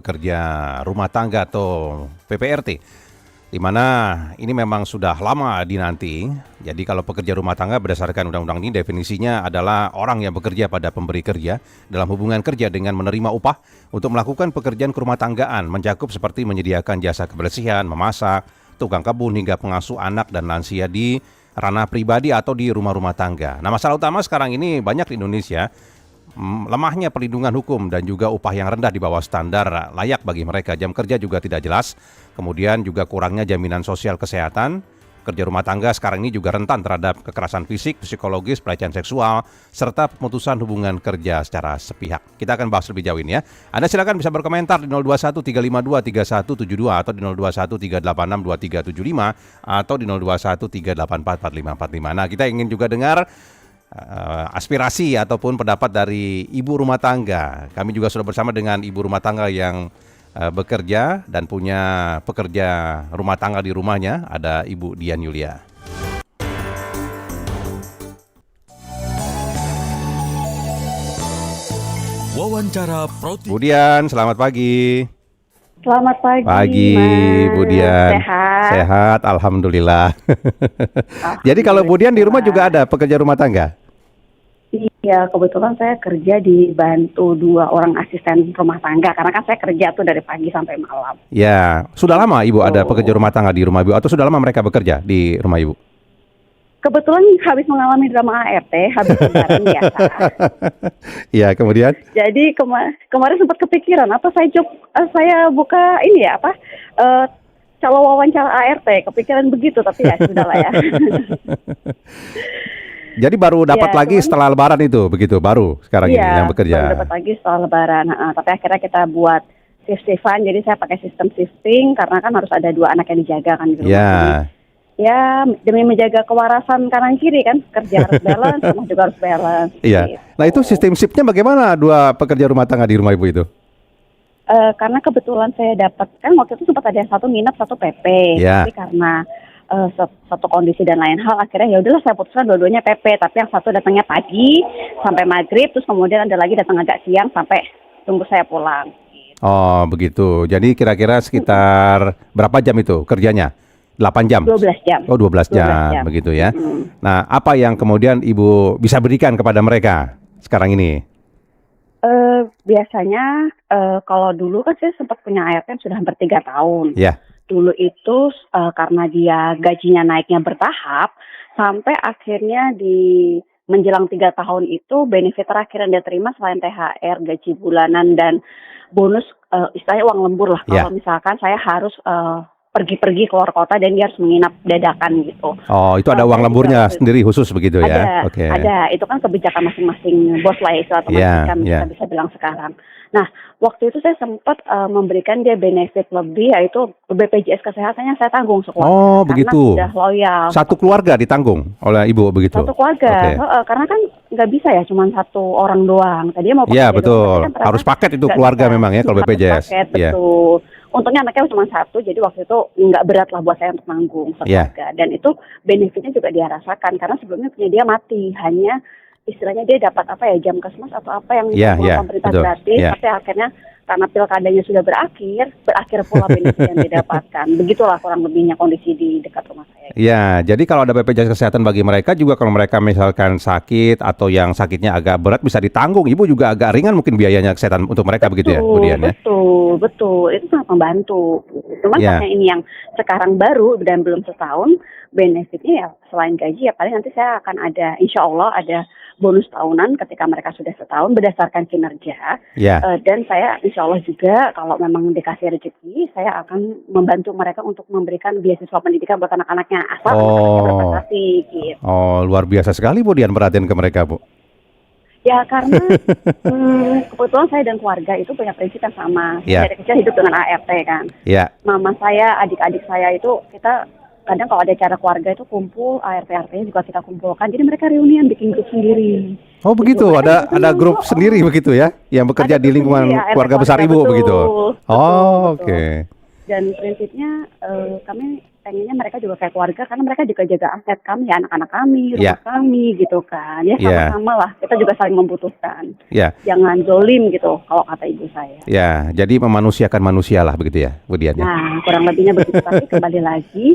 Kerja rumah tangga atau PPRT, di mana ini memang sudah lama dinanti. Jadi kalau pekerja rumah tangga berdasarkan undang-undang ini definisinya adalah orang yang bekerja pada pemberi kerja dalam hubungan kerja dengan menerima upah untuk melakukan pekerjaan kerumah tanggaan, mencakup seperti menyediakan jasa kebersihan, memasak, tukang kebun hingga pengasuh anak dan lansia di ranah pribadi atau di rumah-rumah tangga. Nah, masalah utama sekarang ini banyak di Indonesia, lemahnya perlindungan hukum dan juga upah yang rendah di bawah standar layak bagi mereka. Jam kerja juga tidak jelas, kemudian juga kurangnya jaminan sosial kesehatan. Kerja rumah tangga sekarang ini juga rentan terhadap kekerasan fisik, psikologis, pelecehan seksual, serta pemutusan hubungan kerja secara sepihak. Kita akan bahas lebih jauh ini ya. Anda silakan bisa berkomentar di 021 352 3172 atau di 021 386 2375 atau di 021 384 4545. Nah, kita ingin juga dengar aspirasi ataupun pendapat dari ibu rumah tangga. Kami juga sudah bersama dengan ibu rumah tangga yang bekerja dan punya pekerja rumah tangga di rumahnya. Ada Ibu Dian Yulia. Wawancara Proti. Bu Dian, selamat pagi. Selamat pagi, Pagi, Mas. Bu Dian. Sehat? Sehat, alhamdulillah. Jadi kalau Bu Dian di rumah juga ada pekerja rumah tangga? Iya, kebetulan saya kerja dibantu 2 orang asisten rumah tangga. Karena kan saya kerja tuh dari pagi sampai malam. Ya, sudah lama Ibu ada pekerja rumah tangga di rumah Ibu atau sudah lama mereka bekerja di rumah Ibu? Kebetulan habis mengalami drama ART, habis lebaran biasa. Iya, kemudian? Jadi kemarin sempat kepikiran, apa saya buka ini ya, calon wawancara ART. Kepikiran begitu, tapi ya sudahlah ya. Jadi baru dapat Ya, lagi setelah Lebaran itu, begitu baru sekarang ini yang bekerja. Baru dapat lagi setelah lebaran. Tapi akhirnya kita buat shift-shiftan, jadi saya pakai sistem shifting karena kan harus ada 2 anak yang dijaga kan di rumah. Ya, Ya, demi menjaga kewarasan kanan kiri kan, kerja harus balance, rumah juga harus balance. iya. Gitu. Nah itu sistem shiftnya bagaimana 2 pekerja rumah tangga di rumah Ibu itu? Karena kebetulan saya dapat, kan waktu itu sempat ada yang satu nginep, satu PP. Ya. Tapi karena satu kondisi dan lain hal, akhirnya ya udahlah saya putuskan dua-duanya PP. Tapi yang satu datangnya pagi sampai maghrib, terus kemudian ada lagi datang agak siang sampai tunggu saya pulang. Oh begitu. Jadi kira-kira sekitar berapa jam itu kerjanya? 8 jam? 12 jam. Oh 12 jam, 12 jam. begitu ya. Nah apa yang kemudian Ibu bisa berikan kepada mereka sekarang ini? Biasanya kalau dulu kan saya sempat punya ART sudah hampir 3 tahun. Ya. Dulu itu karena dia gajinya naiknya bertahap, sampai akhirnya di menjelang 3 tahun itu benefit terakhir yang dia terima selain THR, gaji bulanan dan bonus, istilahnya uang lembur lah. Ya. Kalau misalkan saya harus pergi-pergi keluar kota dan dia harus menginap dadakan gitu. Oh itu ada uang lemburnya sendiri khusus begitu ya? Ada, ada. Itu kan kebijakan masing-masing bos lah ya, otomatis kan kita bisa bilang sekarang. Nah, waktu itu saya sempat memberikan dia benefit lebih, yaitu BPJS kesehatannya saya tanggung sekeluarga. Oh begitu. Karena sudah loyal. Satu keluarga ditanggung oleh Ibu begitu? Satu keluarga, karena kan nggak bisa ya cuma satu orang doang. Tadi mau pakai. Iya betul, kan harus paket itu keluarga memang ya kalau BPJS. Paket, betul. Untungnya anaknya cuma 1, jadi waktu itu nggak berat lah buat saya untuk nanggung sekeluarga. Dan itu benefitnya juga dia rasakan, karena sebelumnya punya dia mati, hanya istilahnya dia dapat jam kesmas atau apa yang pemerintah gratis, tapi akhirnya karena pilkadanya sudah berakhir pula benefit yang didapatkan. Begitulah kurang lebihnya kondisi di dekat rumah saya. Ya, jadi kalau ada BPJS Kesehatan bagi mereka juga, kalau mereka misalkan sakit atau yang sakitnya agak berat bisa ditanggung. Ibu juga agak ringan mungkin biayanya kesehatan untuk mereka, begitu ya, Bu Dian ya? Betul. Itu sangat membantu. Cuman karena ini yang sekarang baru dan belum setahun, benefitnya ya selain gaji ya paling nanti saya akan ada, insya Allah ada bonus tahunan ketika mereka sudah setahun berdasarkan kinerja. Dan saya insya Allah juga kalau memang dikasih rezeki, saya akan membantu mereka untuk memberikan beasiswa pendidikan buat anak-anaknya asal anak-anaknya berprestasi gitu. Oh, luar biasa sekali Bu Dian perhatian ke mereka, Bu. Ya karena kebetulan saya dan keluarga itu punya prinsip yang sama. Saya dari kecil hidup dengan ART kan. Mama saya, adik-adik saya itu kita kadang kalau ada acara keluarga itu kumpul, ART-ART-nya juga kita kumpulkan. Jadi mereka reunian bikin grup sendiri. Oh begitu, ada grup sendiri begitu ya, yang bekerja di lingkungan keluarga besar Ibu begitu. Betul. Oke. Dan prinsipnya kami pengennya mereka juga kayak keluarga karena mereka juga jaga aset kami, ya anak-anak kami, Ya, rumah kami gitu kan. Ya ya, sama-sama lah, kita juga saling membutuhkan. ya, Jangan zolim gitu kalau kata ibu saya. ya. Jadi memanusiakan manusia lah begitu ya, Bu Dian ya. Nah, kurang lebihnya begitu. Tapi kembali lagi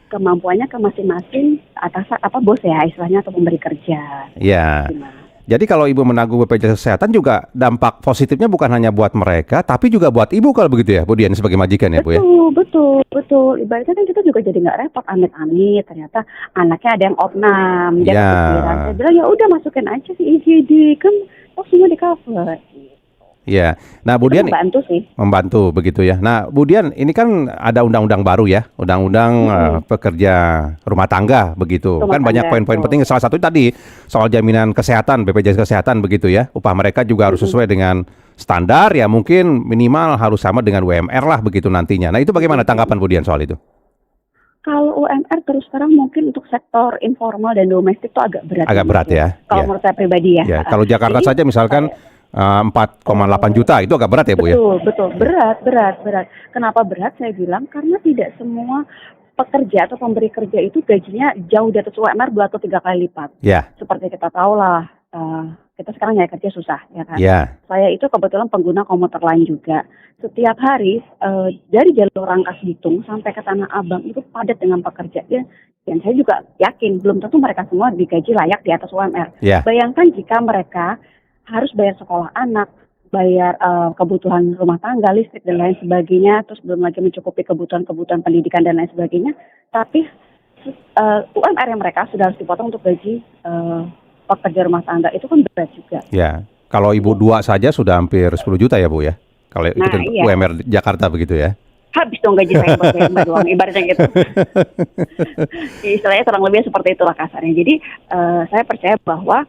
kemampuannya ke masing-masing atas apa bos ya istilahnya atau pemberi kerja. Ya. Gimana? Jadi kalau ibu menanggung BPJS Kesehatan juga dampak positifnya bukan hanya buat mereka, tapi juga buat ibu kalau begitu ya, Bu Dian sebagai majikan ya, Bu ya. Betul, betul, betul. Ibaratnya kan kita juga jadi nggak repot, amit-amit. Ternyata anaknya ada yang opnam, dia Ya, kepikiran. Saya bilang ya udah masukin aja si IGD kan, oh semua di cover. ya. Nah, Bu Itu Dian membantu sih. membantu begitu ya. Nah, Bu Dian ini kan ada undang-undang baru ya, undang-undang pekerja rumah tangga begitu. Rumah Kan banyak tangga, poin-poin betul. penting. Salah satu tadi soal jaminan kesehatan, BPJS Kesehatan begitu ya. Upah mereka juga harus sesuai dengan standar ya, mungkin minimal harus sama dengan UMR lah begitu nantinya. Nah, itu bagaimana tanggapan Bu Dian soal itu? Kalau UMR terus sekarang mungkin untuk sektor informal dan domestik itu agak berat. Agak berat ya. Kalau Ya. menurut saya pribadi ya. Ya, kalau Jakarta Jadi, saja misalkan 4,8 juta itu agak berat ya, Bu ya? betul, betul. Berat. Kenapa berat? Saya bilang karena tidak semua pekerja atau pemberi kerja itu gajinya jauh di atas UMR 2 atau 3 kali lipat. Ya, Seperti kita tahu lah, kita sekarang nyari kerja susah, ya kan? ya, Saya itu kebetulan pengguna komuter lain juga. Setiap hari dari jalur Rangkas Bitung sampai ke Tanah Abang itu padat dengan pekerja. Dan saya juga yakin belum tentu mereka semua digaji layak di atas UMR. ya, Bayangkan jika mereka harus bayar sekolah anak, bayar kebutuhan rumah tangga, listrik dan lain sebagainya, terus belum lagi mencukupi kebutuhan-kebutuhan pendidikan dan lain sebagainya. Tapi UMR yang mereka sudah harus dipotong untuk gaji pekerja rumah tangga itu kan berat juga. ya. Kalau ibu dua saja sudah hampir 10 juta ya, Bu ya? Kalau Nah, ikutin iya. UMR Jakarta begitu ya? Habis dong gaji saya buat bayar rumah doang, ibaratnya gitu. Istilahnya kurang lebih seperti itulah kasarnya. Jadi saya percaya bahwa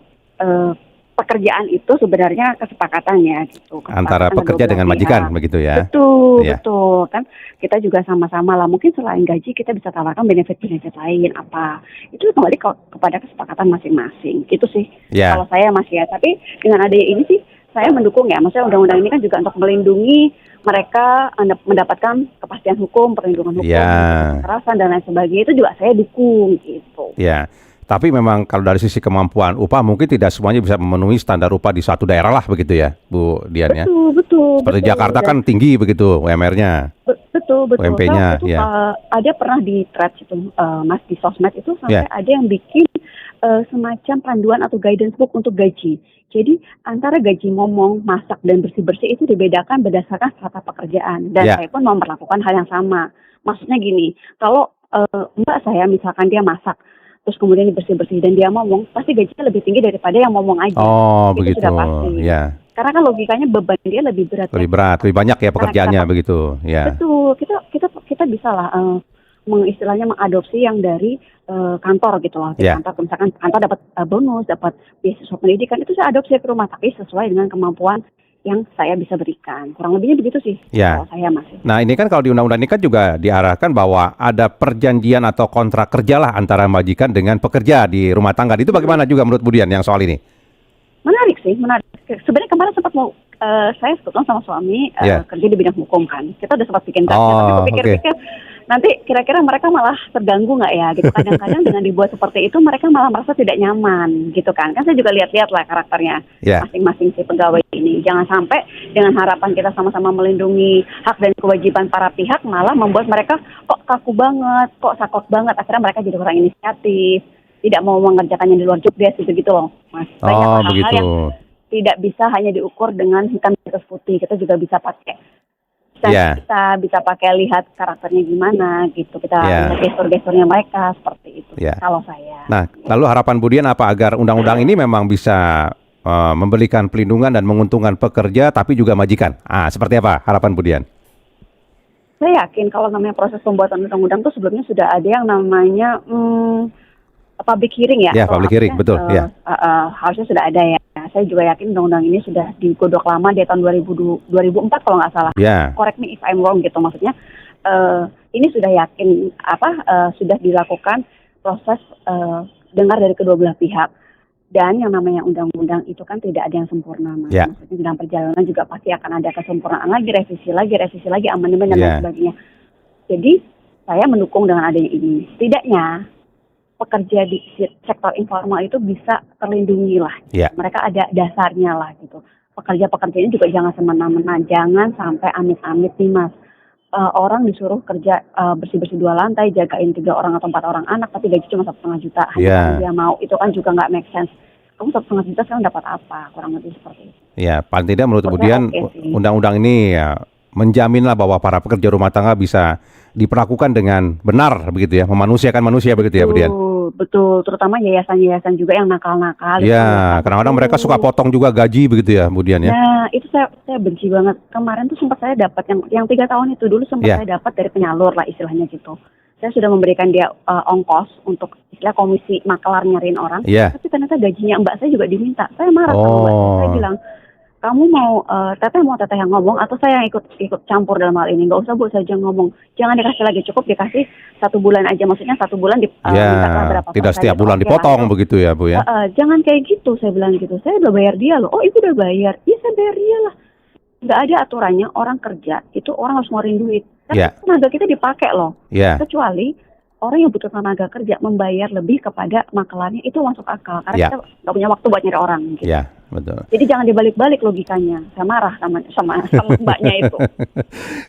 pekerjaan itu sebenarnya kesepakatannya gitu. Antara Kesepakatan pekerja kedua dengan belah majikan pihak. begitu ya? Betul, Iya. betul kan. Kita juga sama-sama lah. Mungkin selain gaji kita bisa tawarkan benefit-benefit lain apa. Itu kembali kepada kesepakatan masing-masing. Gitu sih. Ya. Kalau saya masih ya. Tapi dengan adanya ini sih saya mendukung ya. Maksudnya undang-undang ini kan juga untuk melindungi mereka mendapatkan kepastian hukum, perlindungan hukum, Ya. kekerasan dan lain sebagainya. Itu juga saya dukung gitu. Ya, tapi memang kalau dari sisi kemampuan upah mungkin tidak semuanya bisa memenuhi standar upah di suatu daerah lah begitu ya, Bu Dian ya. Betul. Seperti Jakarta Dan- kan tinggi begitu UMR-nya. Betul. UMP-nya, Nah, itu, ya. ada pernah di threads itu, Mas, di sosmed itu Ya. sampai ada yang bikin semacam panduan atau guidance book untuk gaji. Jadi antara gaji ngomong, masak dan bersih-bersih itu dibedakan berdasarkan strata pekerjaan. Dan Ya. saya pun memperlakukan hal yang sama. Maksudnya gini, kalau mbak saya misalkan dia masak, terus kemudian dia bersih-bersih dan dia ngomong, pasti gajinya lebih tinggi daripada yang ngomong aja. Oh, Itu begitu. sudah pasti. Ya, Karena kan logikanya beban dia lebih berat. lebih berat, lebih banyak ya pekerjaannya begitu. Ya. Betul, kita bisa lah istilahnya mengadopsi yang dari kantor gitu loh. Di Ya. kantor, misalkan kantor dapat bonus, dapat beasiswa pendidikan, itu saya adopsi ke rumah tapi sesuai dengan kemampuan yang saya bisa berikan. Kurang lebihnya begitu sih. Ya. Kalau saya masih. Nah, ini kan kalau di undang-undang ini kan juga diarahkan bahwa ada perjanjian atau kontrak kerja lah antara majikan dengan pekerja di rumah tangga. Itu bagaimana juga menurut Bu Dian yang soal ini? Menarik. Sebenarnya kemarin sempat mau saya kebetulan sama suami Ya. kerja di bidang hukum kan. Kita udah sempat bikin draft, Oh, tapi aku pikir-pikir nanti kira-kira mereka malah terganggu nggak ya gitu. Kadang-kadang dengan dibuat seperti itu mereka malah merasa tidak nyaman gitu kan. Kan saya juga lihat-lihat lah karakternya Ya. masing-masing si pegawai ini. Jangan sampai dengan harapan kita sama-sama melindungi hak dan kewajiban para pihak malah membuat mereka kok kaku banget, kok sakot banget. Akhirnya mereka jadi kurang inisiatif, tidak mau mengerjakan yang di luar jobdesk gitu loh, Mas. Banyak Oh, hal-hal begitu. yang tidak bisa hanya diukur dengan hitam di atas putih. Kita juga bisa pakai Ya. kita bisa pakai lihat karakternya gimana gitu. Kita Ya. lihat gestur-gesturnya mereka seperti itu. Ya. Kalau saya. Nah, lalu harapan Bu Dian apa agar undang-undang ini memang bisa memberikan pelindungan dan menguntungkan pekerja tapi juga majikan? Seperti apa harapan Bu Dian? Saya yakin kalau namanya proses pembuatan undang-undang itu sebelumnya sudah ada yang namanya public hearing ya. Ya, Kalau public hearing, betul, ya. Harusnya sudah ada ya. Saya juga yakin undang-undang ini sudah digodok lama di tahun 2004 kalau nggak salah. Ya. Correct me if I'm wrong gitu, maksudnya ini sudah yakin sudah dilakukan proses dengar dari kedua belah pihak. Dan yang namanya undang-undang itu kan tidak ada yang sempurna, Mas. Ya. Maksudnya dalam perjalanan juga pasti akan ada kesempurnaan lagi, revisi lagi, amandemen dan Ya. lain sebagainya. Jadi saya mendukung dengan adanya ini. Setidaknya pekerja di sektor informal itu bisa terlindungi lah. Ya. Mereka ada dasarnya lah gitu. Pekerja-pekerja ini juga jangan semena-mena, jangan sampai amit-amit nih Mas. Orang disuruh kerja bersih-bersih 2 lantai, jagain 3 orang atau 4 orang anak, tapi gaji cuma 1,5 juta. Hanya karena dia mau, itu kan juga nggak make sense. Kamu 1,5 juta sekarang dapat apa? Kurang lebih seperti itu. Ya, paling tidak menurut kemudian sih. undang-undang ini ya menjaminlah bahwa para pekerja rumah tangga bisa diperlakukan dengan benar begitu ya, memanusiakan manusia begitu ya, Bu Dian. Betul, terutama yayasan-yayasan juga yang nakal-nakal. Ya, kadang-kadang mereka suka potong juga gaji begitu ya, Bu Dian ya. Nah, itu saya benci banget. Kemarin tuh sempat saya dapat yang 3 tahun itu dulu sempat saya dapat dari penyalur lah istilahnya gitu. Saya sudah memberikan dia ongkos untuk istilah komisi makelar nyariin orang, tapi ternyata gajinya mbak saya juga diminta. Saya marah sama mbak saya bilang, kamu mau teteh yang ngomong atau saya yang ikut campur dalam hal ini? Nggak usah Bu, saja ngomong. Jangan dikasih lagi, cukup dikasih 1 bulan aja. Maksudnya 1 bulan minta berapa? Tidak setiap bulan dipotong begitu ya Bu ya? Jangan kayak gitu, saya bilang gitu. Saya udah bayar dia loh. Oh ibu udah bayar? Iya saya bayar dia lah. Nggak ada aturannya orang kerja itu orang harus ngeluarin duit. Tapi tenaga kita dipakai loh. Kecuali orang yang butuh tenaga kerja membayar lebih kepada makelarnya itu masuk akal. Karena kita nggak punya waktu buat nyari orang. Gitu. Ya, betul. Jadi jangan dibalik-balik logikanya. Saya marah sama mbaknya itu.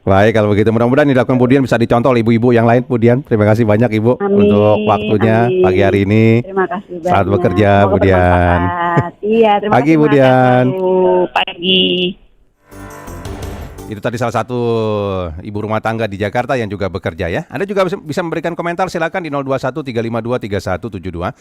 Baik, kalau begitu mudah-mudahan dilakukan Bu Dian bisa dicontoh oleh ibu-ibu yang lain Bu Dian. Terima kasih banyak Ibu untuk waktunya pagi hari ini. Terima kasih banyak. Selamat bekerja Bu Dian. Iya, terima kasih Bu Dian. Pagi. Itu tadi salah satu ibu rumah tangga di Jakarta yang juga bekerja ya. Anda juga bisa memberikan komentar, silakan di 021 352 3172.